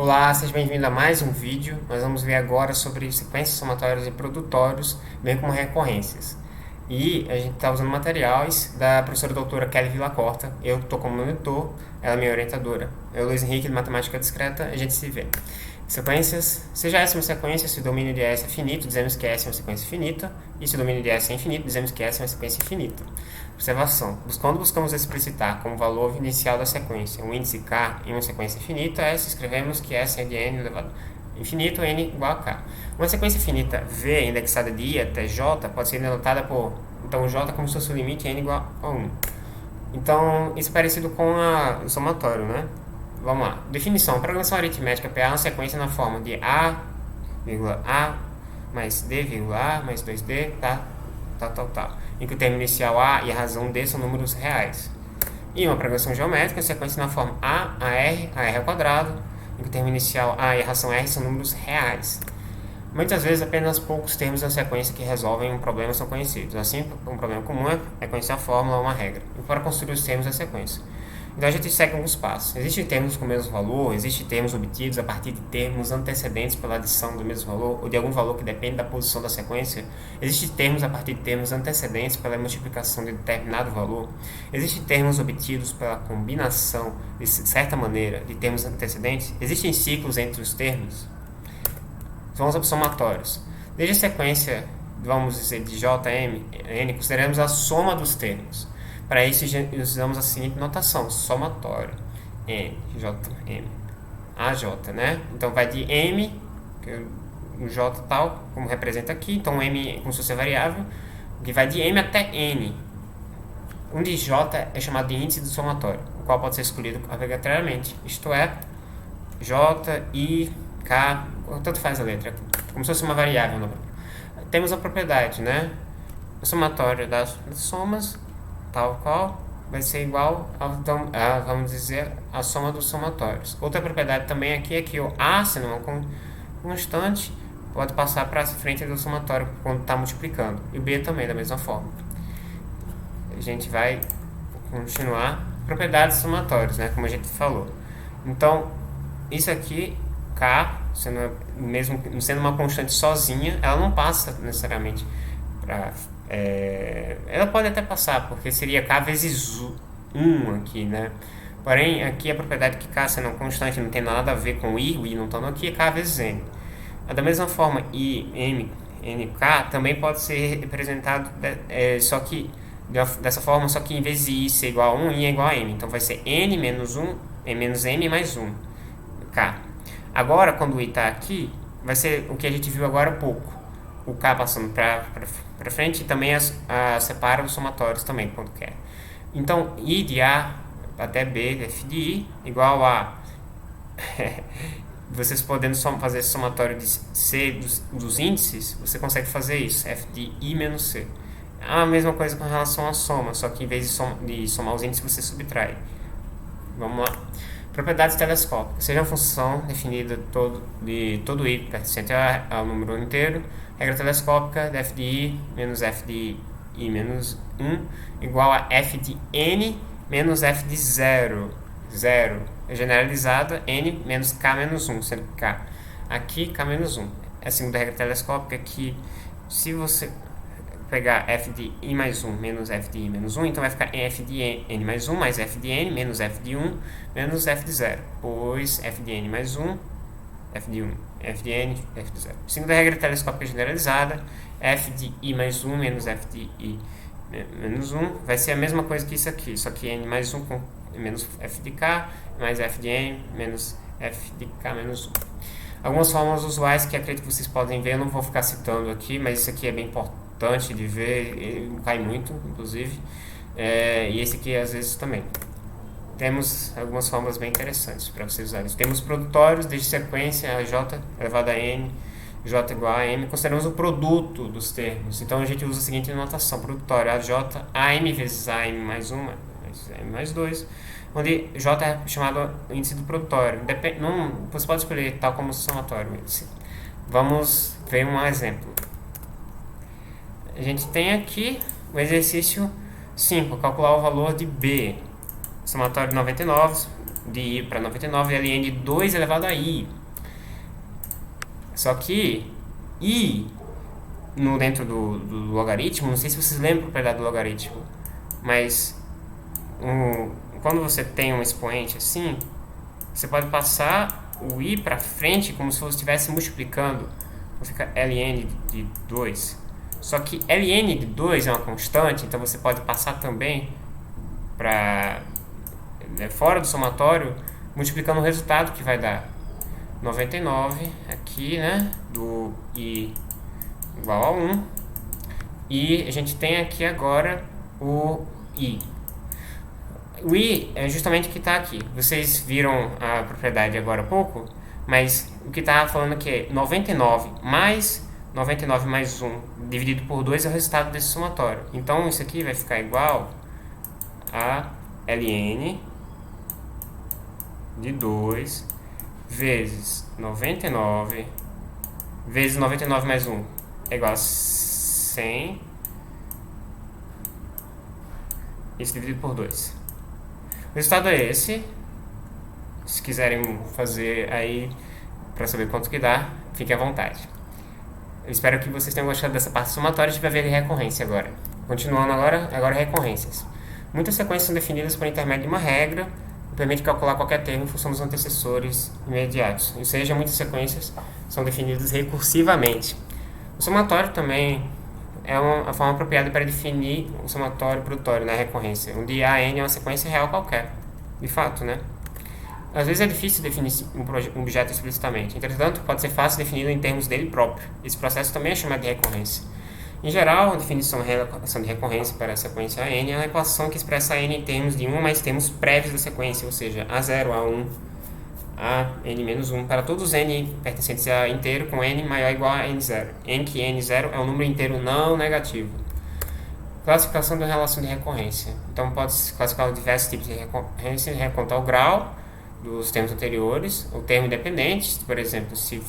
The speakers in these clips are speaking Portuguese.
Olá, seja bem-vindo a mais um vídeo. Nós vamos ver agora sobre sequências somatórias e produtórios, bem como recorrências. E a gente está usando materiais da professora doutora Kelly Villacorta. Eu estou como monitor, ela é minha orientadora. Eu, Luiz Henrique, de Matemática Discreta, a gente se vê. Sequências, seja essa uma sequência, se o domínio de S é finito, dizemos que S é uma sequência finita, e se o domínio de S é infinito, dizemos que S é uma sequência infinita. Observação. Quando buscamos explicitar como valor inicial da sequência um índice k em uma sequência infinita, S escrevemos que S é de n elevado a infinito, n igual a k. Uma sequência finita V indexada de I até J pode ser denotada por... Então, J como se fosse o limite n igual a 1. Então, isso é parecido com o somatório, né? Vamos lá. Definição. Programação aritmética PA é uma sequência na forma de A, A, mais D, A, mais 2D, tá? Tal. Em que o termo inicial A e a razão D são números reais. E uma programação geométrica, sequência na forma A R ao quadrado, em que o termo inicial A e a razão R são números reais. Muitas vezes apenas poucos termos da sequência que resolvem um problema são conhecidos. Assim, um problema comum é conhecer a fórmula ou uma regra, e para construir os termos da sequência. Então a gente segue alguns passos. Existem termos com o mesmo valor, existem termos obtidos a partir de termos antecedentes pela adição do mesmo valor ou de algum valor que depende da posição da sequência. Existem termos a partir de termos antecedentes pela multiplicação de determinado valor. Existem termos obtidos pela combinação, de certa maneira, de termos antecedentes. Existem ciclos entre os termos. Vamos aos somatórios. Desde a sequência, vamos dizer, de JM, N, consideramos a soma dos termos. Para isso, usamos a seguinte notação: somatório. N, J, M. AJ, né? Então, vai de M, o J tal, como representa aqui. Então, M como se fosse a variável, que vai de M até N. Um de J é chamado de índice do somatório, o qual pode ser escolhido arbitrariamente. Isto é, J, I, K, tanto faz a letra, como se fosse uma variável. Não? Temos a propriedade, né? O somatório das somas, tal qual, vai ser igual a, vamos dizer, a soma dos somatórios. Outra propriedade também aqui é que o A, sendo uma constante, pode passar para frente do somatório quando está multiplicando. E o B também, da mesma forma. A gente vai continuar. Propriedades somatórias, né, como a gente falou. Então, isso aqui, K, mesmo sendo uma constante sozinha, ela não passa necessariamente para... ela pode até passar, porque seria K vezes 1 aqui, né? Porém, aqui a propriedade que K sendo constante não tem nada a ver com I, o I não está aqui, é K vezes N. Da mesma forma, I, M, N, K também pode ser representado só que dessa forma, só que em vez de I ser igual a 1, I é igual a M. Então vai ser N menos 1, menos M mais 1, K. Agora, quando o I está aqui, vai ser o que a gente viu agora há pouco. O K passando para frente e também separa os somatórios também, quando quer. Então, I de A até B, F de I, igual a... vocês podendo fazer esse somatório de C dos índices, você consegue fazer isso, F de I menos C. A mesma coisa com relação à soma, só que em vez de somar os índices, você subtrai. Vamos lá. Propriedades telescópicas. Seja uma função definida de todo i pertencente ao número inteiro. Regra telescópica de f de i menos f de i menos 1 igual a f de n menos f de 0. 0 é generalizada, n menos k menos 1, sendo que k aqui, k menos 1. É a segunda regra telescópica que, se você pegar f de i mais 1 menos f de i menos 1, então vai ficar f de n mais 1 mais f de n menos f de 1 menos f de 0, pois f de n mais 1, f de 1, f de n, f de 0. Segunda regra telescópica generalizada, f de i mais 1 menos f de i menos 1 vai ser a mesma coisa que isso aqui, só que n mais 1 com menos f de k mais f de n menos f de k menos 1. Algumas fórmulas usuais que acredito que vocês podem ver, eu não vou ficar citando aqui, mas isso aqui é bem importante de ver, ele cai muito, inclusive, e esse aqui às vezes também. Temos algumas fórmulas bem interessantes para vocês usarem. Temos produtórios, desde sequência a j elevado a n, j igual a m, consideramos o produto dos termos. Então a gente usa a seguinte notação: produtório aj, am vezes am mais 1, mais am mais 2, onde j é chamado índice do produtório. Você pode escolher tal como somatório índice. Vamos ver um exemplo. A gente tem aqui o exercício 5, calcular o valor de B. Somatório de 99, de i para 99 é ln de 2 elevado a i. Só que i dentro do logaritmo, não sei se vocês lembram a propriedade do logaritmo, mas quando você tem um expoente assim, você pode passar o i para frente como se você estivesse multiplicando. Então fica ln de 2. Só que ln de 2 é uma constante, então você pode passar também para fora do somatório, multiplicando o resultado que vai dar 99 aqui, né, do i igual a 1, e a gente tem aqui agora o i. O i é justamente o que está aqui. Vocês viram a propriedade agora há pouco, mas o que está falando aqui é 99 mais 1 dividido por 2 é o resultado desse somatório. Então isso aqui vai ficar igual a ln de 2 vezes 99 vezes 99 mais 1 é igual a 100, isso dividido por 2. O resultado é esse. Se quiserem fazer aí para saber quanto que dá, fiquem à vontade. Eu espero que vocês tenham gostado dessa parte somatória. A gente vai ver a recorrência agora. Continuando agora recorrências. Muitas sequências são definidas por intermédio de uma regra que permite calcular qualquer termo em função dos antecessores imediatos. Ou seja, muitas sequências são definidas recursivamente. O somatório também é a forma apropriada para definir o somatório produtório na recorrência, onde a n é uma sequência real qualquer. De fato, né? Às vezes é difícil definir um objeto explicitamente, entretanto, pode ser fácil defini-lo em termos dele próprio. Esse processo também é chamado de recorrência. Em geral, a definição de recorrência para a sequência n é uma equação que expressa a n em termos de um ou mais termos prévios da sequência, ou seja, A0, A1, a n-1, para todos os n pertencentes a inteiro com n maior ou igual a n0, em que n0 é um número inteiro não negativo. Classificação da relação de recorrência. Então, pode-se classificar diversos tipos de recorrência e contar o grau dos termos anteriores, o termo independente, por exemplo, se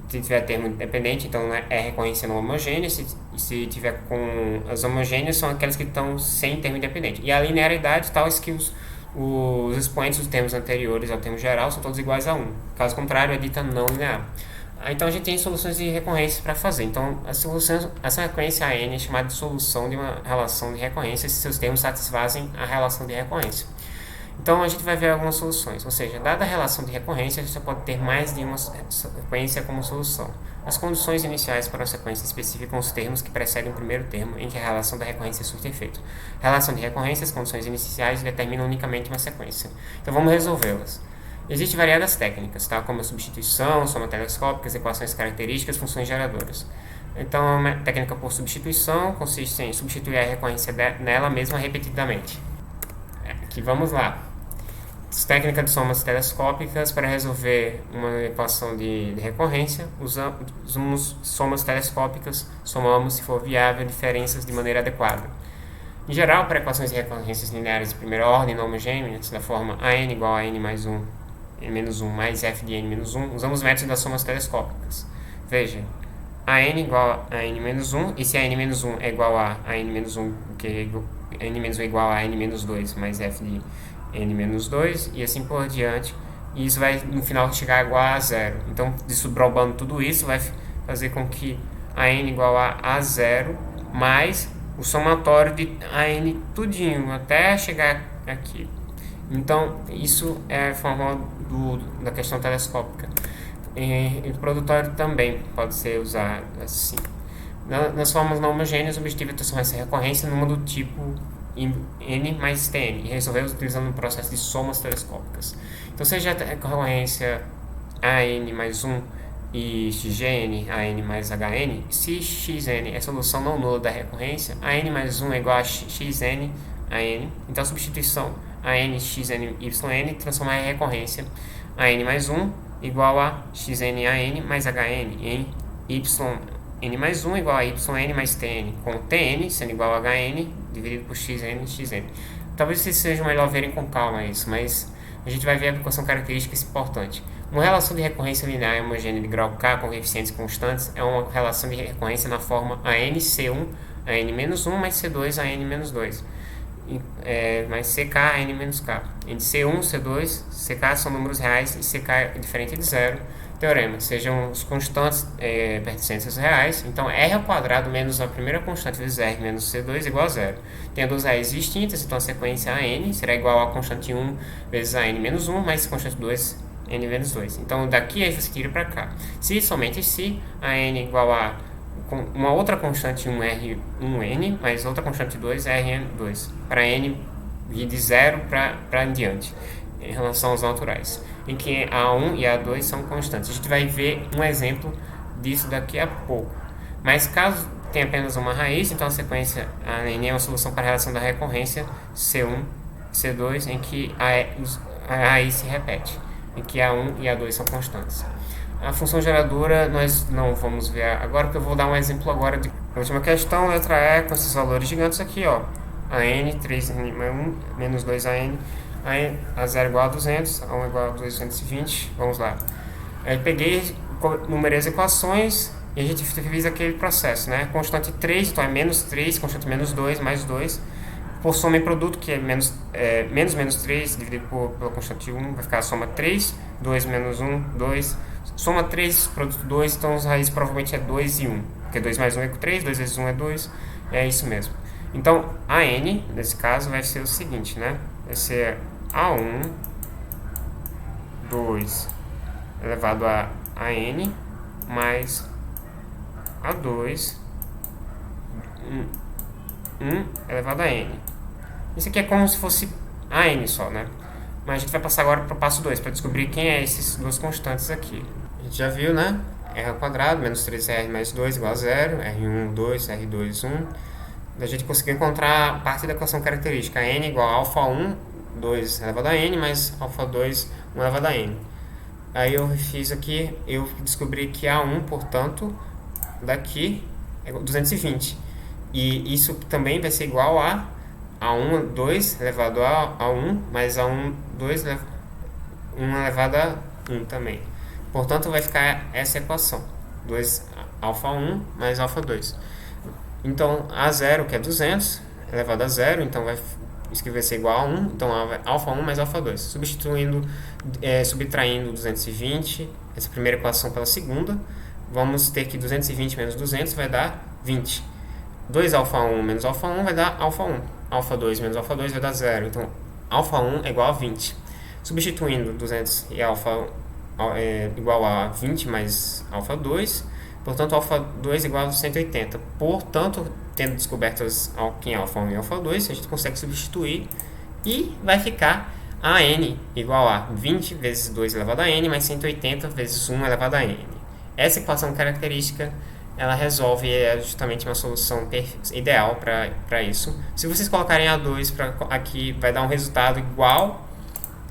tiver termo independente, então é recorrência não homogênea, se tiver com as homogêneas, são aquelas que estão sem termo independente. E a linearidade, tal que os expoentes dos termos anteriores ao termo geral são todos iguais a 1. Caso contrário, é dita não linear. Então, a gente tem soluções de recorrência para fazer. Então, essa recorrência a n é chamada de solução de uma relação de recorrência se seus termos satisfazem a relação de recorrência. Então, a gente vai ver algumas soluções. Ou seja, dada a relação de recorrência, você pode ter mais de uma sequência como solução. As condições iniciais para uma sequência especificam os termos que precedem o primeiro termo em que a relação da recorrência surte efeito. Relação de recorrência, as condições iniciais determinam unicamente uma sequência. Então, vamos resolvê-las. Existem variadas técnicas, tá? Como a substituição, soma telescópicas, equações características, funções geradoras. Então, a técnica por substituição consiste em substituir a recorrência nela mesma repetidamente. Aqui vamos lá. Técnica de somas telescópicas. Para resolver uma equação de recorrência, usamos somas telescópicas, somamos, se for viável, diferenças de maneira adequada. Em geral, para equações de recorrências lineares de primeira ordem não homogêneas, da forma an igual a n mais 1, n-1 mais f de n-1, usamos o método das somas telescópicas. Veja, a n igual a n-1, e se a n-1 é igual a n-1, que n-1 é igual a n-2 mais f de n-2, e assim por diante, e isso vai no final chegar igual a zero. Então, desdobrando tudo isso, vai fazer com que a n igual a 0 mais o somatório de a n tudinho, até chegar aqui. Então, isso é a forma da questão telescópica. E o produtório também pode ser usado assim. Nas formas não homogêneas, o objetivo é transformar essa recorrência numa do tipo n mais tn e resolver utilizando um processo de somas telescópicas. Então, seja a recorrência an mais 1 e xn, an mais hn, se xn é solução não nula da recorrência, an mais 1 é igual a xn an. Então, a substituição an xn yn transformar em recorrência an mais 1 igual a xn an mais hn em yn mais 1 igual a yn mais tn, com tn sendo igual a hn dividido por xn. Talvez vocês sejam melhor verem com calma isso, mas a gente vai ver a equação característica importante. Uma relação de recorrência linear homogênea de grau k com coeficientes constantes é uma relação de recorrência na forma an c1 an-1 mais c2 an-2. mais CK, N menos K. Em C1, C2, CK são números reais e CK é diferente de zero. Teorema, sejam os constantes pertencentes aos reais, então R ao quadrado menos a primeira constante vezes R menos C2 igual a zero. Tem duas raízes distintas, então a sequência AN será igual a constante 1 vezes AN menos 1 mais constante 2, N menos 2. Então daqui você tira para cá. Se somente se AN igual a uma outra constante 1R1N mais outra constante 2RN2, para N ir de 0 para em diante, em relação aos naturais, em que A1 e A2 são constantes. A gente vai ver um exemplo disso daqui a pouco. Mas caso tenha apenas uma raiz, então a sequência AN é uma solução para a relação da recorrência C1, C2, em que a raiz se repete, em que A1 e A2 são constantes. A função geradora nós não vamos ver agora, porque eu vou dar um exemplo agora de a última questão, letra E, com esses valores gigantes aqui, ó. AN, 3N menos 2AN, A0 igual a 200, A1 igual a 220, vamos lá. Aí peguei, numerei as equações e a gente fez aquele processo, né? Constante 3, então é menos 3, constante menos 2, mais 2. Por soma em produto, que é menos 3, dividido pela constante 1, vai ficar a soma 3, 2 menos 1, 2. Soma 3, produto 2, então as raízes provavelmente é 2 e 1. Porque 2 mais 1 é 3, 2 vezes 1 é 2, é isso mesmo. Então, a n, nesse caso, vai ser o seguinte, né? Vai ser A1, 2 elevado a n, mais A2, 1 elevado a n. Isso aqui é como se fosse a n só, né? Mas a gente vai passar agora para o passo 2, para descobrir quem é esses duas constantes aqui. A gente já viu, né? R ao quadrado, menos 3R mais 2 igual a 0, R1, 2, R2, 1. A gente conseguiu encontrar a parte da equação característica, n igual a alfa 1, 2 elevado a n, mais alfa 2, 1 elevado a n. Aí eu fiz aqui, eu descobri que A1, portanto, daqui é 220. E isso também vai ser igual a A1, 2 elevado a 1, mais A1, 2, 1 elevado a 1 também. Portanto, vai ficar essa equação. 2 alfa 1 mais alfa 2. Então, A0, que é 200, elevado a 0, então isso aqui vai ser igual a 1. Então, alfa 1 mais alfa 2. Subtraindo 220, essa primeira equação pela segunda, vamos ter que 220 menos 200 vai dar 20. 2 alfa 1 menos alfa 1 vai dar alfa 1. Alfa 2 menos alfa 2 vai dar 0. Então, alfa 1 é igual a 20. Substituindo 200 e alfa igual a 20 mais alfa 2, portanto, alfa 2 igual a 180. Portanto, tendo descobertas em alfa 1 e alfa 2, a gente consegue substituir e vai ficar a n igual a 20 vezes 2 elevado a n mais 180 vezes 1 elevado a n. Essa equação característica ela resolve, é justamente uma solução ideal para isso. Se vocês colocarem A2 aqui, vai dar um resultado igual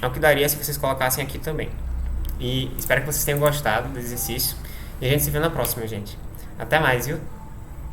ao que daria se vocês colocassem aqui também. E espero que vocês tenham gostado do exercício. E a gente se vê na próxima, gente. Até mais, viu?